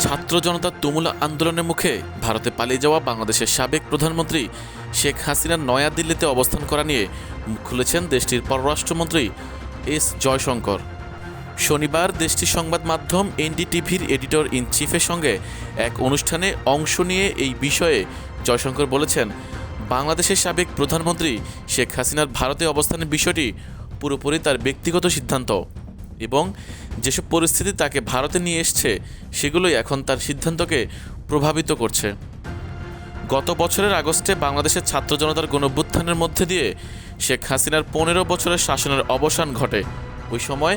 ছাত্র জনতার তুমুল আন্দোলনের মুখে ভারতে পালিয়ে যাওয়া বাংলাদেশের সাবেক প্রধানমন্ত্রী শেখ হাসিনার নয়াদিল্লিতে অবস্থান করা নিয়ে মুখ খুলেছেন দেশটির পররাষ্ট্রমন্ত্রী এস জয়শঙ্কর। শনিবার দেশটির সংবাদ মাধ্যম এনডিটিভির এডিটর ইন চিফের সঙ্গে এক অনুষ্ঠানে অংশ নিয়ে এই বিষয়ে জয়শঙ্কর বলেছেন, বাংলাদেশের সাবেক প্রধানমন্ত্রী শেখ হাসিনার ভারতে অবস্থানের বিষয়টি পুরোপুরি তার ব্যক্তিগত সিদ্ধান্ত এবং যেসব পরিস্থিতি তাকে ভারতে নিয়ে এসছে সেগুলোই এখন তার সিদ্ধান্তকে প্রভাবিত করছে। গত বছরের আগস্টে বাংলাদেশের ছাত্র জনতার গণঅভ্যুত্থানের মধ্যে দিয়ে শেখ হাসিনার 15 বছরের শাসনের অবসান ঘটে। ওই সময়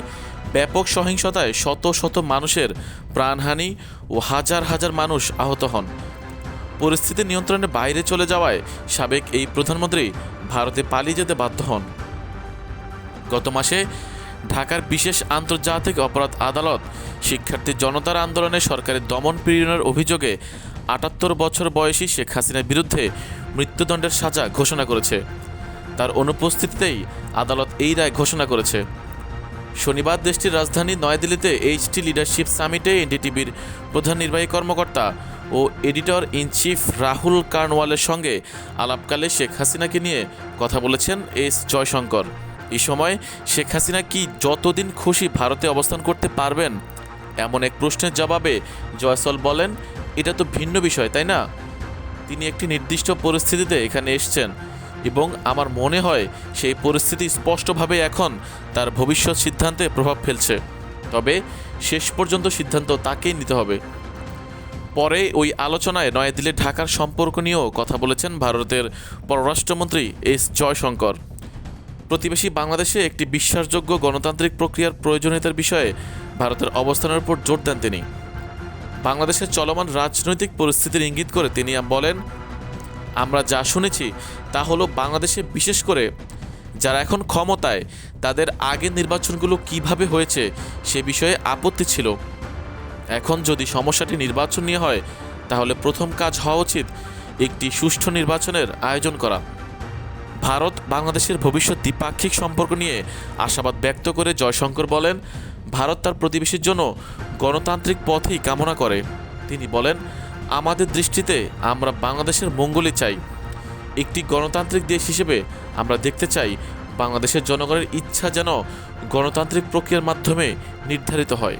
ব্যাপক সহিংসতায় শত শত মানুষের প্রাণহানি ও হাজার হাজার মানুষ আহত হন। পরিস্থিতি নিয়ন্ত্রণের বাইরে চলে যাওয়ায় সাবেক এই প্রধানমন্ত্রী ভারতে পালিয়ে যেতে বাধ্য হন। গত মাসে ঢাকার বিশেষ আন্তর্জাতিক অপরাধ আদালত শিক্ষার্থী জনতার আন্দোলনে সরকারের দমন পীড়নের অভিযোগে ৭৮ বছর বয়সী শেখ হাসিনার বিরুদ্ধে মৃত্যুদণ্ডের সাজা ঘোষণা করেছে। তার অনুপস্থিতিতেই আদালত এই রায় ঘোষণা করেছে। শনিবার দেশটির রাজধানী নয়াদিল্লিতে এইচটি লিডারশিপ সামিটে এনডিটিভির প্রধান নির্বাহী কর্মকর্তা ও এডিটর ইন চিফ রাহুল কার্নওয়ালের সঙ্গে আলাপকালে শেখ হাসিনাকে নিয়ে কথা বলেছেন এস জয়শঙ্কর। এই সময় শেখ হাসিনা কি যতদিন খুশি ভারতে অবস্থান করতে পারবেন এমন এক প্রশ্নের জবাবে জয়সল বলেন, এটা তো ভিন্ন বিষয়, তাই না? তিনি একটি নির্দিষ্ট পরিস্থিতিতে এখানে এসেছেন এবং আমার মনে হয় সেই পরিস্থিতি স্পষ্টভাবে এখন তার ভবিষ্যৎ সিদ্ধান্তে প্রভাব ফেলছে। তবে শেষ পর্যন্ত সিদ্ধান্ত তাকেই নিতে হবে। পরে ওই আলোচনায় নয়াদিল্লি ঢাকার সম্পর্ক নিয়েও কথা বলেছেন ভারতের পররাষ্ট্রমন্ত্রী এস জয়শঙ্কর। প্রতিবেশী বাংলাদেশে একটি বিশ্বাসযোগ্য গণতান্ত্রিক প্রক্রিয়ার প্রয়োজনীয়তার বিষয়ে ভারতের অবস্থানের উপর জোর দেন তিনি। বাংলাদেশের চলমান রাজনৈতিক পরিস্থিতির ইঙ্গিত করে তিনি বলেন, আমরা যা শুনেছি তা হলো বাংলাদেশে বিশেষ করে যারা এখন ক্ষমতায় তাদের আগের নির্বাচনগুলো কিভাবে হয়েছে সে বিষয়ে আপত্তি ছিল। এখন যদি সমস্যাটি নির্বাচন নিয়ে হয় তাহলে প্রথম কাজ হওয়া উচিত একটি সুষ্ঠু নির্বাচনের আয়োজন করা। ভারত বাংলাদেশের ভবিষ্যৎ দ্বিপাক্ষিক সম্পর্ক নিয়ে আশাবাদ ব্যক্ত করে জয়শঙ্কর বলেন, ভারত তার প্রতিবেশীর জন্য গণতান্ত্রিক পথই কামনা করে। তিনি বলেন, আমাদের দৃষ্টিতে আমরা বাংলাদেশের মঙ্গলই চাই। একটি গণতান্ত্রিক দেশ হিসেবে আমরা দেখতে চাই বাংলাদেশের জনগণের ইচ্ছা যেন গণতান্ত্রিক প্রক্রিয়ার মাধ্যমে নির্ধারিত হয়।